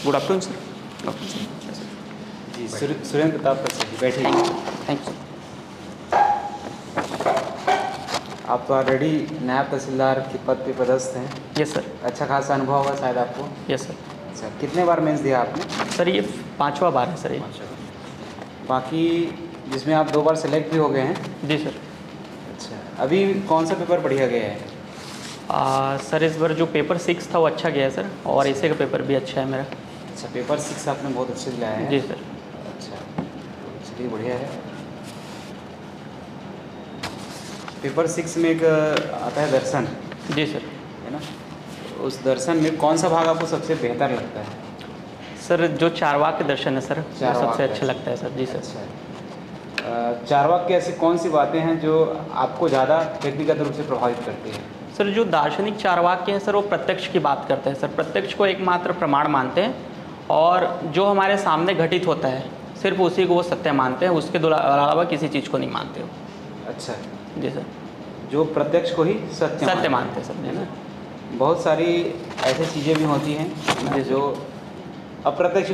Good afternoon sir. Good afternoon sir. जी सुरेंद्र प्रताप प्रसाद जी, बैठिए। Thank you. आप तो ऑलरेडी नायब तहसीलदार के पद पे पदस्थ हैं। Yes sir. अच्छा खासा अनुभव होगा शायद आपको। Yes sir. अच्छा, कितने बार मेंस दिया आपने? सर ये 5वां बार है सर ये। बाकी जिसमें आप 2 बार सेलेक्ट भी हो गए हैं। जी सर। अच्छा, अभी कौन सा पेपर बढ़िया गया है? सर इस बार जो पेपर 6 था वो अच्छा गया है सर, और ऐसे का पेपर भी अच्छा है मेरा। अच्छा, पेपर 6 आपने बहुत अच्छे से लाया है। जी सर। अच्छा, चलिए बढ़िया है। पेपर 6 में एक आता है दर्शन, जी सर। है ना? उस दर्शन में कौन सा भाग आपको सबसे बेहतर लगता है? सर जो चारवाक के दर्शन है सर, वो चारवाक सबसे अच्छा दर्शन। लगता है सर। जी सर। अच्छा, चारवाक की ऐसी कौन सी बातें हैं जो आपको ज़्यादा व्यक्तिगत रूप से प्रभावित करती है? सर जो दार्शनिक चारवाक हैं सर, वो प्रत्यक्ष की बात करते हैं सर, प्रत्यक्ष को एकमात्र प्रमाण मानते हैं, और जो हमारे सामने घटित होता है सिर्फ उसी को वो सत्य मानते हैं, उसके अलावा किसी चीज़ को नहीं मानते हो। अच्छा, जी सर। जो प्रत्यक्ष को ही सत्य मानते हैं सर। जी सर। बहुत सारी ऐसी चीज़ें भी होती हैं जो अप्रत्यक्ष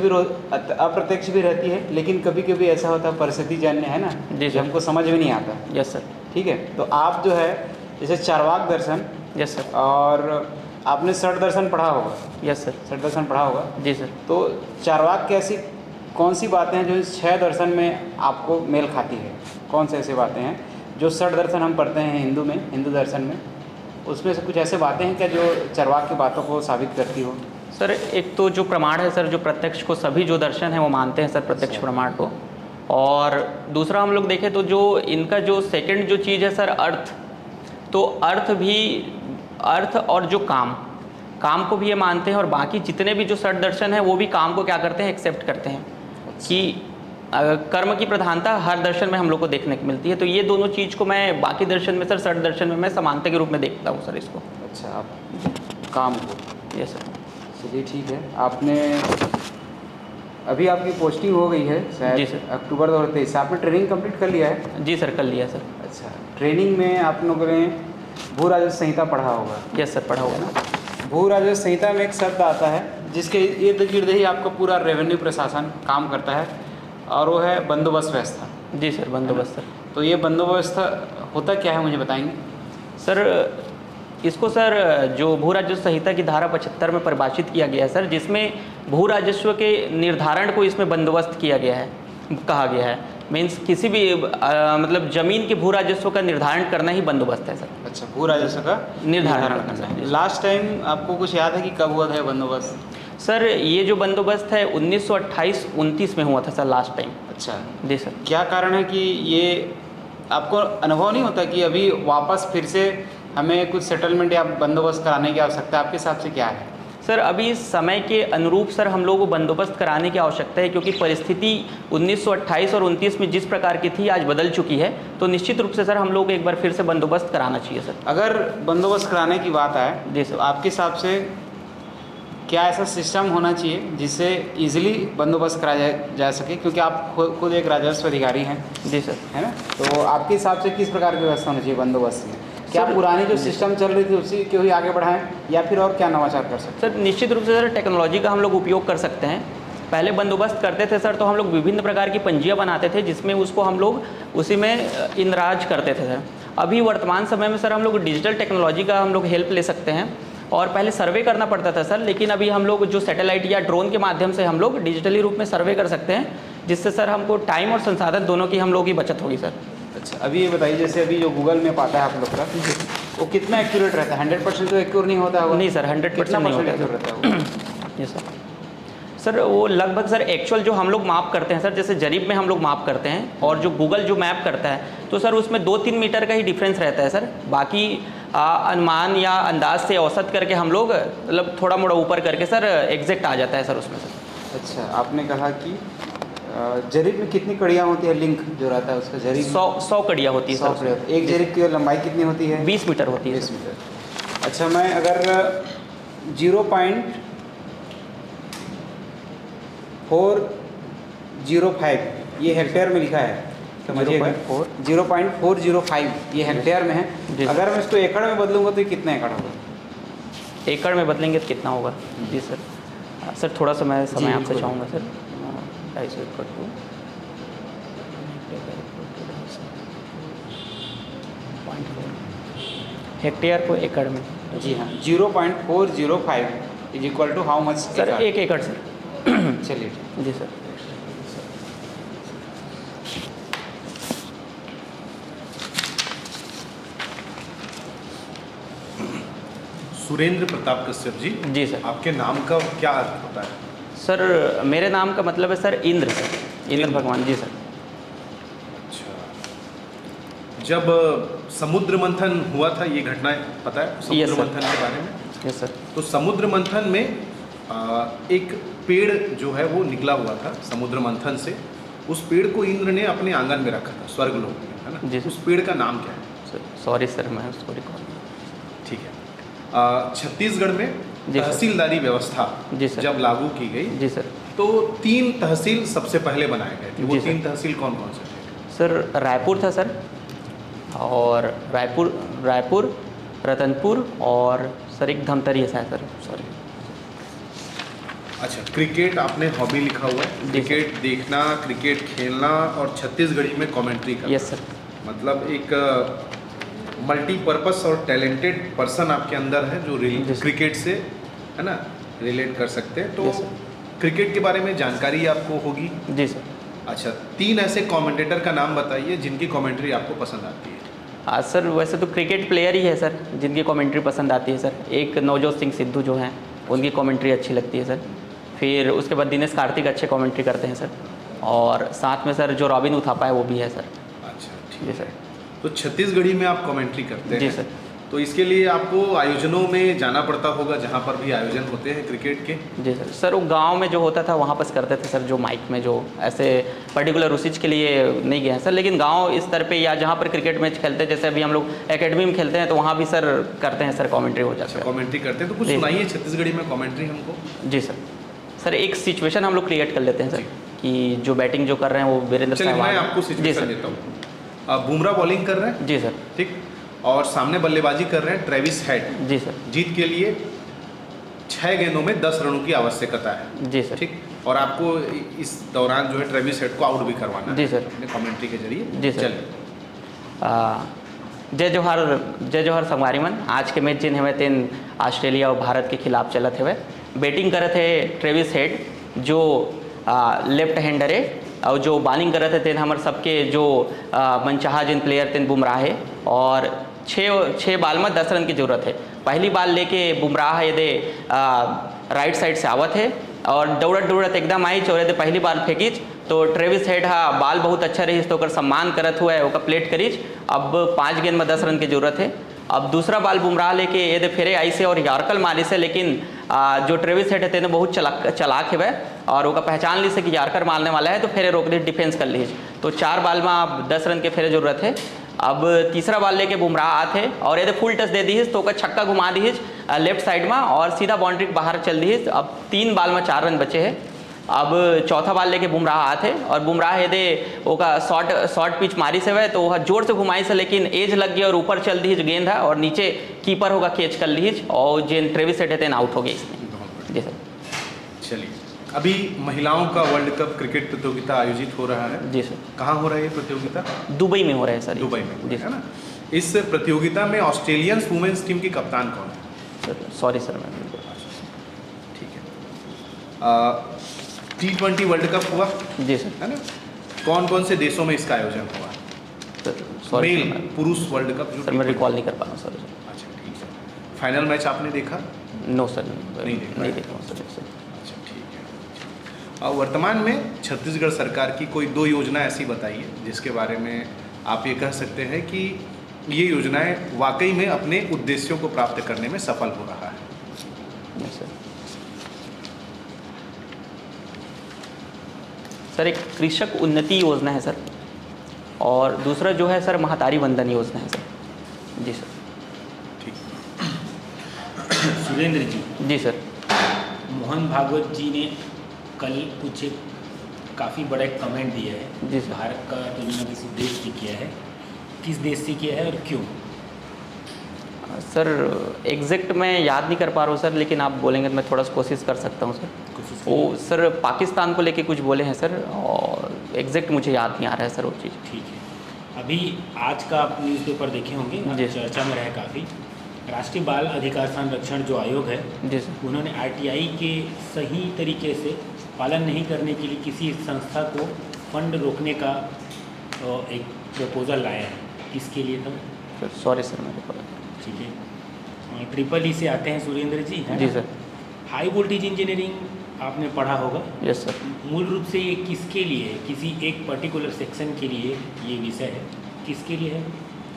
भी रहती है, लेकिन कभी कभी ऐसा होता है परिस्थिति जन्य, है ना, जी जो सर। हमको समझ में नहीं आता। Yes sir. ठीक है, तो आप जो है जैसे चारवाक दर्शन, यस सर। और आपने षट दर्शन पढ़ा होगा। Yes sir. षट दर्शन पढ़ा होगा। जी सर। तो चारवाक की ऐसी कौन सी बातें हैं जो इस 6 दर्शन में आपको मेल खाती है? कौन से ऐसे बातें हैं जो षट दर्शन हम पढ़ते हैं हिंदू दर्शन में, उसमें से कुछ ऐसे बातें हैं क्या जो चारवाक की बातों को साबित करती हो? सर एक तो जो प्रमाण है सर, जो प्रत्यक्ष को सभी जो दर्शन है वो मानते हैं सर, प्रत्यक्ष प्रमाण को। और दूसरा हम लोग देखें तो जो इनका जो सेकंड जो चीज़ है सर, अर्थ, तो अर्थ और जो काम को भी ये मानते हैं, और बाकी जितने भी जो षट दर्शन है वो भी काम को क्या करते हैं, एक्सेप्ट करते हैं। कि कर्म की प्रधानता हर दर्शन में हम लोग को देखने को मिलती है। तो ये दोनों चीज़ को मैं बाकी दर्शन में सर, षट दर्शन में मैं समानता के रूप में देखता हूँ सर इसको। अच्छा, आप काम को। Yes sir. चलिए ठीक है। आपने अभी आपकी पोस्टिंग हो गई है शायद। जी सर। अक्टूबर 2023 आपने ट्रेनिंग कंप्लीट कर लिया है? जी सर, कर लिया सर। अच्छा, ट्रेनिंग में आप लोगों ने भू राजस्व संहिता पढ़ा होगा। यस सर, पढ़ा हुआ ना। भू राजस्व संहिता में एक शब्द आता है जिसके इर्द गिर्द ही आपका पूरा रेवेन्यू प्रशासन काम करता है, और वो है बंदोबस्त व्यवस्था। जी सर, बंदोबस्त सर। तो ये बंदोबस्त होता क्या है, मुझे बताएंगे? सर इसको सर जो भू राजस्व संहिता की धारा 75 में परिभाषित किया गया है सर, जिसमें भू राजस्व के निर्धारण को इसमें बंदोबस्त किया गया है, कहा गया है। मीन्स किसी भी मतलब ज़मीन के भू राजस्व का निर्धारण करना ही बंदोबस्त है सर। अच्छा, भू राजस्व का निर्धारण करना है। लास्ट टाइम आपको कुछ याद है कि कब हुआ था ये बंदोबस्त? सर ये जो बंदोबस्त है 1928-29 में हुआ था सर, लास्ट टाइम। अच्छा, जी सर। क्या कारण है कि ये आपको अनुभव नहीं होता कि अभी वापस फिर से हमें कुछ सेटलमेंट या बंदोबस्त कराने की आवश्यकता है? आपके हिसाब से क्या है? सर अभी समय के अनुरूप सर हम लोगों को बंदोबस्त कराने की आवश्यकता है, क्योंकि परिस्थिति 1928 और 29 में जिस प्रकार की थी आज बदल चुकी है। तो निश्चित रूप से सर हम लोग एक बार फिर से बंदोबस्त कराना चाहिए सर। अगर बंदोबस्त कराने की बात आए जी सर, तो आपके हिसाब से क्या ऐसा सिस्टम होना चाहिए जिससे इजीली बंदोबस्त कराया जा सके? क्योंकि आप खुद एक राजस्व अधिकारी हैं। जी सर। है ना, तो आपके हिसाब से किस प्रकार की व्यवस्था होनी चाहिए बंदोबस्त में? क्या पुरानी जो सिस्टम चल रही थी उसी को ही आगे बढ़ाएं, या फिर और क्या नवाचार कर सकते हैं? सर निश्चित रूप से सर टेक्नोलॉजी का हम लोग उपयोग कर सकते हैं। पहले बंदोबस्त करते थे सर, तो हम लोग विभिन्न प्रकार की पंजियाँ बनाते थे, जिसमें उसको हम लोग उसी में इंदराज करते थे सर। अभी वर्तमान समय में सर हम लोग डिजिटल टेक्नोलॉजी का हम लोग हेल्प ले सकते हैं, और पहले सर्वे करना पड़ता था सर, लेकिन अभी हम लोग जो सैटेलाइट या ड्रोन के माध्यम से हम लोग डिजिटली रूप में सर्वे कर सकते हैं, जिससे सर हमको टाइम और संसाधन दोनों की हम लोग की बचत होगी सर। अच्छा, अभी ये बताइए, जैसे अभी जो गूगल मैप आता है आप लोग का, वो कितना एक्यूरेट रहता है? 100% तो एक्यूरेट नहीं होता होगा? नहीं सर, 100% नहीं होता एक्यूरेट रहता है वो? जी सर। सर वो लगभग सर एक्चुअल जो हम लोग माप करते हैं सर, जैसे जरीब में हम लोग माप करते हैं, और जो गूगल जो मैप करता है, तो सर उसमें 2-3 मीटर का ही डिफरेंस रहता है सर। बाकी अनुमान या अंदाज से औसत करके हम लोग मतलब थोड़ा मोड़ा ऊपर करके सर एग्जैक्ट आ जाता है सर उसमें सर। अच्छा, आपने कहा कि जरीब में कितनी कड़ियाँ होती है? लिंक जो रहता है उसका जरीब 100 कड़ियाँ होती है 100 सर। कड़ियाँ। एक जरीब की लंबाई कितनी होती है? 20 मीटर होती है 20 सर। मीटर। अच्छा, मैं अगर 0.405 ये हेक्टेयर में लिखा है, समझिएगा, 0.405 ये हेक्टेयर में है, अगर मैं इसको एकड़ में बदलूंगा तो ये कितना एकड़ होगा? एकड़ में बदलेंगे तो कितना होगा? जी सर, सर थोड़ा सा मैं समय जी, आपसे बिल्कुल। चाहूँगा सर 250 एकड़ को हेक्टेयर को एकड़ में जी हाँ, 0.405 is equal to how much sir 1 एकड़ सर। चलिए जी सर। सुरेंद्र प्रताप कश्यप जी, जी सर। आपके नाम का क्या अर्थ होता है? सर मेरे नाम का मतलब है सर इंद्र सर, इंद्र भगवान। जी सर। अच्छा, जब समुद्र मंथन हुआ था, ये घटना पता है Yes, समुद्र sir. मंथन के बारे में? Yes sir. तो समुद्र मंथन में एक पेड़ जो है वो निकला हुआ था समुद्र मंथन से। उस पेड़ को इंद्र ने अपने आंगन में रखा था स्वर्गलोक में, है जी ना? सर। उस पेड़ का नाम क्या है? सर सॉरी सर, मैं उसको रिकॉर्ड। ठीक है। छत्तीसगढ़ में जी सर। तहसीलदारी व्यवस्था जी सर। जब लागू की गई जी सर। तो 3 तहसील सबसे पहले बनाए गए थे। वो जी सर। 3 तहसील कौन कौन से थे? सर रायपुर था सर, और रायपुर रतनपुर और सर एक धमतरी है शायद सर, सॉरी। अच्छा, क्रिकेट आपने हॉबी लिखा हुआ है। जी क्रिकेट देखना, क्रिकेट खेलना और छत्तीसगढ़ी में कमेंट्री करना। Yes sir. मतलब एक मल्टीपर्पस और टैलेंटेड पर्सन आपके अंदर है जो जी सर। क्रिकेट से, है ना, रिलेट कर सकते हैं। तो यस सर। क्रिकेट के बारे में जानकारी आपको होगी। जी सर। अच्छा, 3 ऐसे कमेंटेटर का नाम बताइए जिनकी कमेंट्री आपको पसंद आती है। सर वैसे तो क्रिकेट प्लेयर ही है सर जिनकी कमेंट्री पसंद आती है सर। एक नवजोत सिंह सिद्धू जो हैं उनकी कमेंट्री अच्छी लगती है सर। फिर उसके बाद दिनेश कार्तिक अच्छे कमेंट्री करते हैं सर, और साथ में सर जो रॉबिन उथापा है वो भी है सर। अच्छा, ठीक जी है। सर। तो छत्तीसगढ़ी में आप कमेंट्री करते हैं। जी सर। तो इसके लिए आपको आयोजनों में जाना पड़ता होगा जहाँ पर भी आयोजन होते हैं क्रिकेट के। जी सर। सर वो गांव में जो होता था वहाँ पर करते थे सर, जो माइक में जो ऐसे पर्टिकुलर उस चीज़ के लिए नहीं गए हैं सर, लेकिन गांव स्तर पे या जहाँ पर क्रिकेट मैच खेलते हैं, जैसे अभी हम लोग एकेडमी में खेलते हैं तो वहाँ भी सर करते हैं सर, कमेंट्री हो जाता है। कमेंट्री करते हैं तो कुछ जी। सुनाइए छत्तीसगढ़ी में कमेंट्री हमको। जी सर। सर एक सिचुएशन हम लोग क्रिएट कर लेते हैं सर कि जो बैटिंग जो कर रहे हैं वो वीरेंद्र चलिए, मैं सहवाग। आपको जी सिचुएशन सर। देता हूँ। बुमराह बॉलिंग कर रहे हैं, जी सर। ठीक, और सामने बल्लेबाजी कर रहे हैं ट्रेविस हेड। जी सर। जीत के लिए 6 गेंदों में 10 रनों की आवश्यकता है। जी सर। ठीक, और आपको इस दौरान जो है ट्रेविस हेड को आउट भी करवाना जी है सर। अपने कमेंट्री के जरिए। जी सर। चलिए। जय जोहर संगवारी मन। आज के मैच जिन हमें 3 ऑस्ट्रेलिया और भारत के खिलाफ चलत हुए। बैटिंग करे थे ट्रेविस हेड जो लेफ्ट हैंडर है, और जो बॉलिंग करे थे तेन हमारे सबके जो मनचाहा जिन प्लेयर तेन बुमराह है, और 6 बॉल में 10 रन की ज़रूरत है। पहली बॉल लेके बुमराह यदि राइट साइड से आवत है और दौड़त एकदम आई और यदि पहली बॉल फेंकीच तो ट्रेविस हेड बॉल बहुत अच्छा रही तो सम्मान करत हुआ है, प्लेट करीच। अब 5 गेंद में 10 रन की ज़रूरत है। अब दूसरा बॉल बुमराह लेके यदि फेरे आई से और यॉर्कर मारी से, लेकिन जो ट्रेविस हेड है तेने बहुत चलाक है और वो पहचान ली से कि यॉर्कर मारने वाला है, तो फेरे रोक दी, डिफेंस कर लीजिए। तो 4 बॉल में अब 10 रन के फेरे ज़रूरत है। अब तीसरा बॉल लेके बुमराह आते और यदि फुल टच दे दी तो ओका छक्का घुमा दी लेफ्ट साइड में और सीधा बाउंड्री के बाहर चल दी। अब 3 बॉल में 4 रन बचे हैं। अब चौथा बॉल लेके बुमराह आते और बुमराह यदि ओका शॉर्ट पिच मारी से वह तो वह जोर से घुमाई से, लेकिन एज लग गई और ऊपर चल दी गेंद है और नीचे कीपर होगा कैच कर ली और जिन ट्रेविस हेड है आउट हो गई इसमें। जी सर। चलिए, अभी महिलाओं का वर्ल्ड कप क्रिकेट प्रतियोगिता आयोजित हो रहा है। जी सर। कहाँ हो रहा है ये प्रतियोगिता? दुबई में हो रहा है सर। दुबई में, जी है सर। ना। इस प्रतियोगिता में ऑस्ट्रेलियन वुमेन्स टीम की कप्तान कौन है? सर सॉरी सर, मैं ठीक है। T20 वर्ल्ड कप हुआ, जी सर। है ना। कौन कौन से देशों में इसका आयोजन हुआ? सर सॉरी मेल पुरुष वर्ल्ड कप जो सर, मैं रिकॉल नहीं कर पा रहा हूँ सर। अच्छा, ठीक है। फाइनल मैच आपने देखा? नो सर, नहीं देखा हूँ सर। अच्छा, ठीक है। और वर्तमान में छत्तीसगढ़ सरकार की कोई 2 योजना ऐसी बताइए जिसके बारे में आप ये कह सकते हैं कि ये योजनाएं वाकई में अपने उद्देश्यों को प्राप्त करने में सफल हो रहा है। सर सर एक कृषक उन्नति योजना है सर, और दूसरा जो है सर महतारी वंदन योजना है सर। जी सर। ठीक। सुरेंद्र जी, जी सर। मोहन भागवत जी ने कल कुछ काफ़ी बड़ा एक कमेंट दिया है। जी सर। भारत का तुलना किसी देश से किया है, किस देश से किया है और क्यों? सर एग्जैक्ट मैं याद नहीं कर पा रहा हूँ सर, लेकिन आप बोलेंगे तो मैं थोड़ा सा कोशिश कर सकता हूँ सर। कोशिश वो सर पाकिस्तान को लेके कुछ बोले हैं सर, और एग्जैक्ट मुझे याद नहीं आ रहा है सर वो चीज़। ठीक है। अभी आज का आप न्यूज़पेपर देखे होंगे, जी। चर्चा में रहे काफ़ी। राष्ट्रीय बाल अधिकार संरक्षण जो आयोग है, जी सर। उन्होंने आरटीआई के सही तरीके से पालन नहीं करने के लिए किसी संस्था को फंड रोकने का एक प्रपोज़ल लाया है। किसके लिए था? सॉरी सर, मेरे को ठीक है। ट्रिपल ई से आते हैं सुरेंद्र जी, है जी ना? सर। हाई वोल्टेज इंजीनियरिंग आपने पढ़ा होगा। Yes sir. मूल रूप से ये किसके लिए है? किसी एक पर्टिकुलर सेक्शन के लिए ये विषय है, किसके लिए है?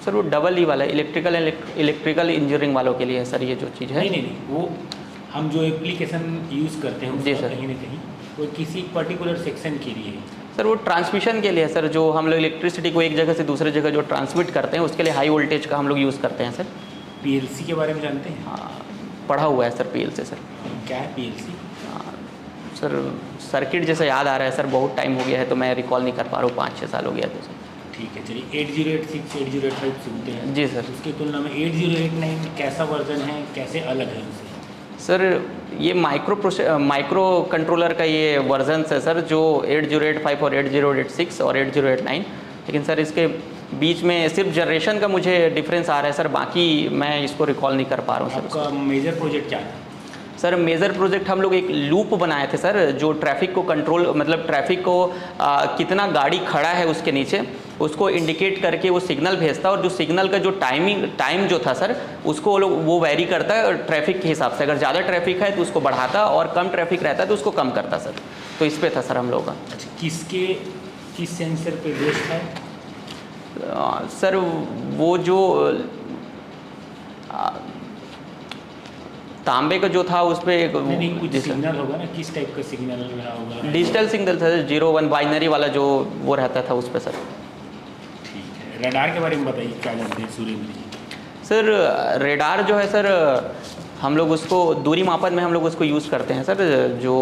सर वो डबल ई वाला है, इलेक्ट्रिकल इंजीनियरिंग वालों के लिए है सर ये जो चीज़ है। नहीं नहीं नहीं, वो हम जो एप्लीकेशन यूज़ करते हैं जी उसका सर। कहीं ना कहीं वो किसी पर्टिकुलर सेक्शन के लिए है। सर वो ट्रांसमिशन के लिए है सर, जो हम लोग इलेक्ट्रिसिटी को एक जगह से दूसरे जगह जो ट्रांसमिट करते हैं उसके लिए हाई वोल्टेज का हम लोग यूज़ करते हैं सर। पीएलसी के बारे में जानते हैं? हाँ, पढ़ा हुआ है सर PLC सर। क्या है पीएलसी? सर सर्किट जैसा याद आ रहा है सर, बहुत टाइम हो गया है तो मैं रिकॉल नहीं कर पा रहा हूँ, 5-6 साल हो गया तो सर। ठीक है, चलिए 8086 8085 सुनते हैं जी सर। उसकी तुलना में 8089 कैसा वर्जन है, कैसे अलग है उनसे? सर ये माइक्रो कंट्रोलर का ये वर्जन्स है सर, जो 8085 और 8086 और 8089, लेकिन सर इसके बीच में सिर्फ जनरेशन का मुझे डिफरेंस आ रहा है सर, बाकी मैं इसको रिकॉल नहीं कर पा रहा हूँ सर। आपका मेजर प्रोजेक्ट क्या था? सर मेजर प्रोजेक्ट हम लोग एक लूप बनाए थे सर, जो ट्रैफिक को कंट्रोल, मतलब ट्रैफिक को कितना गाड़ी खड़ा है उसके नीचे उसको इंडिकेट करके वो सिग्नल भेजता है, और जो सिग्नल का जो टाइम जो था सर उसको वो वैरी करता है ट्रैफिक के हिसाब से। अगर ज़्यादा ट्रैफिक है तो उसको बढ़ाता, और कम ट्रैफिक रहता है तो उसको कम करता सर। तो इस पे था सर हम लोग का। अच्छा, किस सेंसर पे बेस्ड है? सर वो जो तांबे का जो था उस पर नहीं कुछ सिग्नल होगा ना, किस टाइप का सिग्नल रहा होगा? डिजिटल सिग्नल था, 0-1 बाइनरी वाला जो वो रहता था उस पर सर। ठीक है, रडार के बारे में बताइए, क्या जानते हैं सुरेंद्र जी? सर रेडार जो है सर, हम लोग उसको दूरी मापन में हम लोग उसको यूज़ करते हैं सर, जो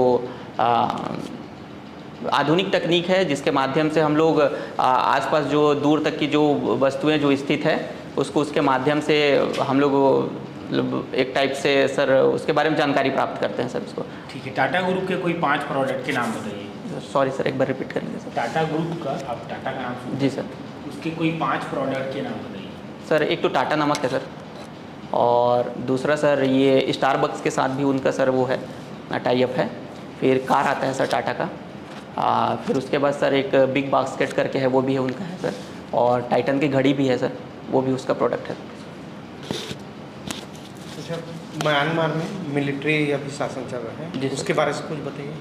आधुनिक तकनीक है जिसके माध्यम से हम लोग आसपास जो दूर तक की जो वस्तुएं जो स्थित है उसको उसके माध्यम से हम लोग मतलब एक टाइप से सर उसके बारे में जानकारी प्राप्त करते हैं सर उसको। ठीक है, टाटा ग्रुप के कोई 5 प्रोडक्ट के नाम बताइए। सॉरी सर, एक बार रिपीट करेंगे सर। टाटा ग्रुप का, आप टाटा का नाम सुन, जी सर। उसके कोई 5 प्रोडक्ट के नाम बताइए। सर एक तो टाटा नमक है सर, और दूसरा सर ये स्टारबक्स के साथ भी उनका सर वो है टाई अप है। फिर कार आता है सर टाटा का, फिर उसके बाद सर एक बिग बास्केट करके है, वो भी है उनका है सर, और टाइटन की घड़ी भी है सर, वो भी उसका प्रोडक्ट है। अच्छा, म्यांमार में मिलिट्री अभी शासन चल रहा जी है, सर। उसके बारे में कुछ बताइए।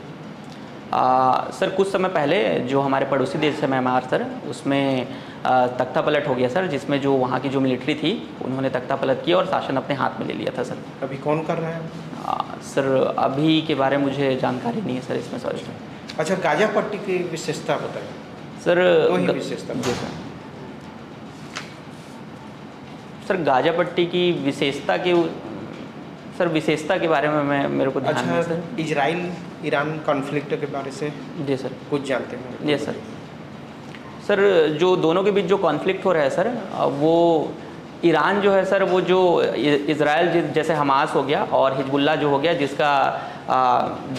सर कुछ समय पहले जो हमारे पड़ोसी देश है म्यांमार सर, उसमें तख्ता पलट हो गया सर, जिसमें जो वहाँ की जो मिलिट्री थी उन्होंने तख्ता पलट किया और शासन अपने हाथ में ले लिया था सर। अभी कौन कर रहा है? सर अभी के बारे में मुझे जानकारी नहीं है सर इसमें सॉरी। अच्छा, गाजा पट्टी की विशेषता बताइए। सर वही विशेषता। जी सर। सर गाजा पट्टी की विशेषता के बारे में मेरे को ध्यान नहीं है अच्छा, सर। इजराइल ईरान कॉन्फ्लिक्ट के बारे से जी सर। कुछ जानते हैं? जी सर। सर जो दोनों के बीच जो कॉन्फ्लिक्ट हो रहा है सर, वो ईरान जो है सर, वो जो इजराइल जैसे हमास हो गया और हिजबुल्ला जो हो गया, जिसका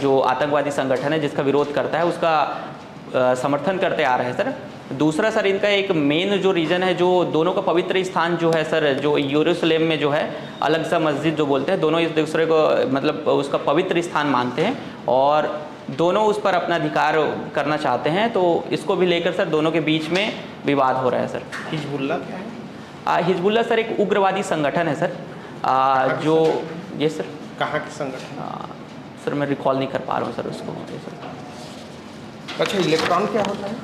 जो आतंकवादी संगठन है जिसका विरोध करता है, उसका समर्थन करते आ रहे हैं सर। दूसरा सर इनका एक मेन जो रीज़न है, जो दोनों का पवित्र स्थान जो है सर, जो यरूशलेम में जो है अलग सा मस्जिद जो बोलते हैं, दोनों एक दूसरे को मतलब उसका पवित्र स्थान मानते हैं और दोनों उस पर अपना अधिकार करना चाहते हैं। तो इसको भी लेकर सर दोनों के बीच में विवाद हो रहा है सर। हिजबुल्ला क्या है? हिजबुल्ला सर एक उग्रवादी संगठन है सर, जो ये सर कहाँ के संगठन? सर मैं रिकॉल नहीं कर पा रहा हूँ सर उसको सर। अच्छा, इलेक्ट्रॉन क्या होता है?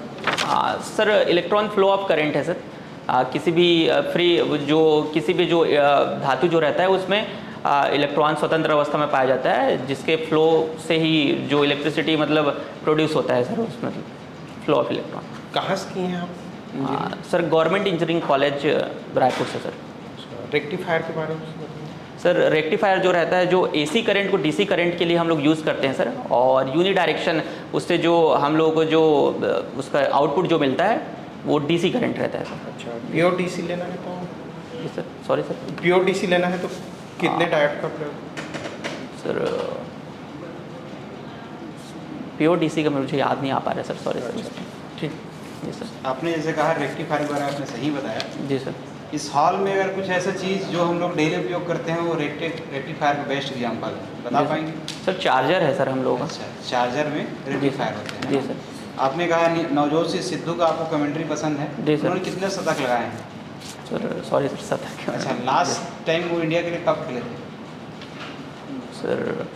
Sir electron flow of current है सर। किसी भी किसी भी जो धातु जो रहता है उसमें इलेक्ट्रॉन स्वतंत्र अवस्था में पाया जाता है, जिसके फ्लो से ही जो इलेक्ट्रिसिटी मतलब प्रोड्यूस होता है सर, उसमें फ्लो ऑफ इलेक्ट्रॉन। कहाँ से किए हैं आप? Sir government engineering college Raipur से सर। रेक्टिफायर के बारे में बताइए। सर रेक्टिफायर जो रहता है, जो AC करंट को DC करंट के लिए हम लोग यूज़ करते हैं सर, और यूनि डायरेक्शन उससे जो हम लोगों को जो उसका आउटपुट जो मिलता है वो DC करंट रहता है सर। अच्छा, प्योर DC लेना है तो जी सर, सॉरी सर। POTC लेना है तो कितने डाइट का प्रयोग? सर POTC का मुझे याद नहीं आ पा रहा है सर, सॉरी सर। ठीक, जी सर। आपने जैसे कहा रेक्टिफायर के बारे में आपने सही बताया। जी सर। इस हॉल में अगर कुछ ऐसा चीज़ जो हम लोग डेली उपयोग करते हैं वो रेक्टिफायर का बेस्ट एग्जाम्पल है, बता जी सर। पाएंगे? सर चार्जर है सर हम लोगों का। अच्छा, चार्जर में रेक्टिफायर होते हैं। जी सर। आपने कहा नवजोत सिंह सिद्धू का आपको कमेंट्री पसंद है। जी सर। उन्होंने कितने शतक लगाए हैं? सर सॉरी सर, शतक। अच्छा, लास्ट टाइम वो इंडिया के लिए कब खेले थे? सर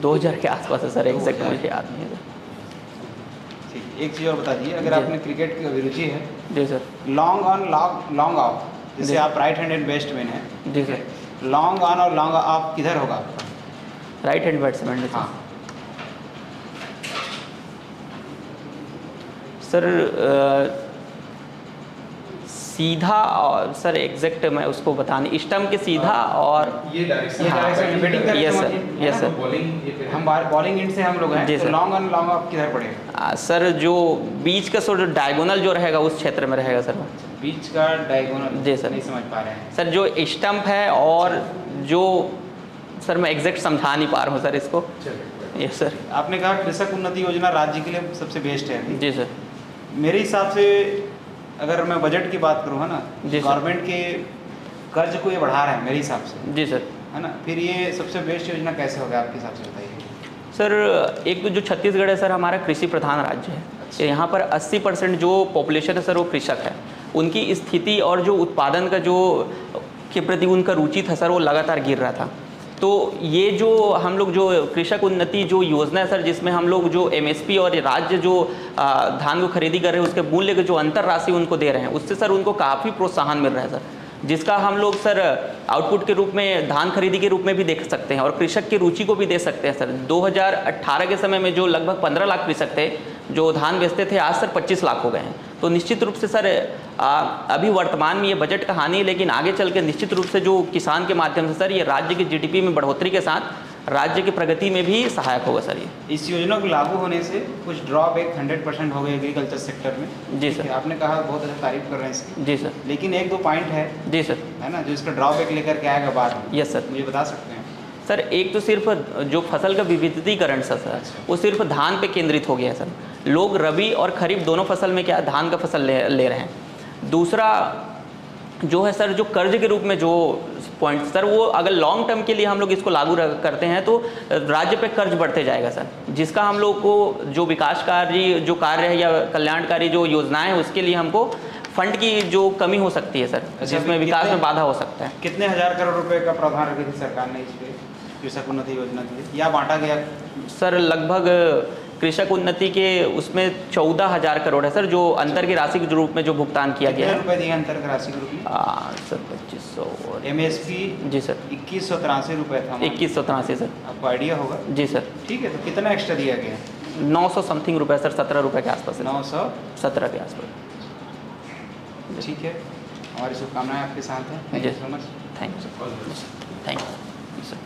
2000 के आसपास है सर, एग्जैक्ट मुझे याद नहीं है। ठीक, एक चीज़ और बता दीजिए, अगर जी। आपने क्रिकेट की अभिरुचि है, जी sir. Long on long off, जैसे जी। आप राइट हैंडेड बैट्समैन हैं, जी सर। लॉन्ग ऑन और लॉन्ग ऑफ किधर होगा आपका? Right hand batsman. हाँ, सर सीधा और सर एग्जैक्ट मैं उसको बता नहीं, स्टम्प के सीधा और ये डायरेक्शन ये डायरेक्शन बैटिंग करते यस हैं सर, मतलब, यस है सर। ना? बॉलिंग हम बॉलिंग एंड से हम लोग हैं, जी तो sir. Long on long off किधर पड़ेगा? सर जो बीच का सो जो डायगोनल जो रहेगा उस क्षेत्र में रहेगा सर। बीच का डायगोनल? जी सर। नहीं समझ पा रहे हैं। सर जो स्टम्प है और जो, सर मैं एग्जैक्ट समझा नहीं पा रहा हूँ सर इसको। Yes sir. आपने कहा कृषक उन्नति योजना राज्य के लिए सबसे बेस्ट है। जी सर। मेरे हिसाब से अगर मैं बजट की बात करूँ, है ना, जी सर। गवर्नमेंट के कर्ज को ये बढ़ा रहा है मेरे हिसाब से, जी सर। है ना, फिर ये सबसे बेस्ट योजना कैसे होगा आपके हिसाब से, बताइए? सर एक तो जो छत्तीसगढ़ है सर हमारा कृषि प्रधान राज्य है। यहाँ पर 80% जो पॉपुलेशन है सर वो कृषक है। उनकी स्थिति और जो उत्पादन का जो के प्रति उनका रुचि था सर वो लगातार गिर रहा था। तो ये जो हम लोग जो कृषक उन्नति जो योजना है सर, जिसमें हम लोग जो MSP और राज्य जो धान को खरीदी कर रहे हैं उसके मूल्य के जो अंतर राशि उनको दे रहे हैं, उससे सर उनको काफ़ी प्रोत्साहन मिल रहा है सर, जिसका हम लोग सर आउटपुट के रूप में धान खरीदी के रूप में भी देख सकते हैं और कृषक की रुचि को भी दे सकते हैं सर। 2018 के समय में जो लगभग 15 लाख कृषक थे जो धान बेचते थे, आज सर 25 लाख हो गए हैं। तो निश्चित रूप से सर अभी वर्तमान में ये बजट का हानि है, लेकिन आगे चल के निश्चित रूप से जो किसान के माध्यम से सर ये राज्य की GDP में बढ़ोतरी के साथ राज्य की प्रगति में भी सहायक होगा सर ये। इस योजना को लागू होने से कुछ ड्रॉबैक 100% हो गए एग्रीकल्चर सेक्टर में। जी ठीक है, सर। आपने कहा बहुत अच्छा तारीफ कर रहे हैं इसकी, जी सर। लेकिन एक दो पॉइंट है जी सर। ना, जो इसका ड्रॉबैक लेकर के आएगा बाद में, यस सर। मुझे बता सकते हैं? सर एक तो सिर्फ जो फसल का विविधीकरण सर अच्छा। वो सिर्फ धान पे केंद्रित हो गया है सर। लोग रबी और खरीफ दोनों फसल में क्या धान का फसल ले रहे हैं। दूसरा जो है सर जो कर्ज के रूप में जो पॉइंट सर, वो अगर लॉन्ग टर्म के लिए हम लोग इसको लागू करते हैं तो राज्य पे कर्ज बढ़ते जाएगा सर, जिसका हम लोग को जो विकासकारी जो कार्य है या कल्याणकारी जो योजनाएं हैं उसके लिए हमको फंड की जो कमी हो सकती है सर, जिसमें विकास में बाधा हो सकता है। कितने हजार करोड़ रुपए का प्रावधान रखी थी सरकार ने इस पे कृषक उन्नति योजना के लिए, या बांटा गया? सर लगभग कृषक उन्नति के उसमें 14,000 करोड़ है सर, जो अंतर की राशि के रूप में जो भुगतान किया गया कितने है। रुपए दिए अंतर की राशि के रूप में? सर 2500 और MSP जी सर 2183 रुपये था। 2183 सर। आपको आइडिया होगा? जी सर। ठीक है, तो कितना एक्स्ट्रा दिया गया? 900 समथिंग रुपये सर, 17 रुपये के आसपास है। 917 के आसपास। ठीक है, हमारी शुभकामनाएं आपके साथ हैं। Thank you so much. Thank you sir. Thank you sir.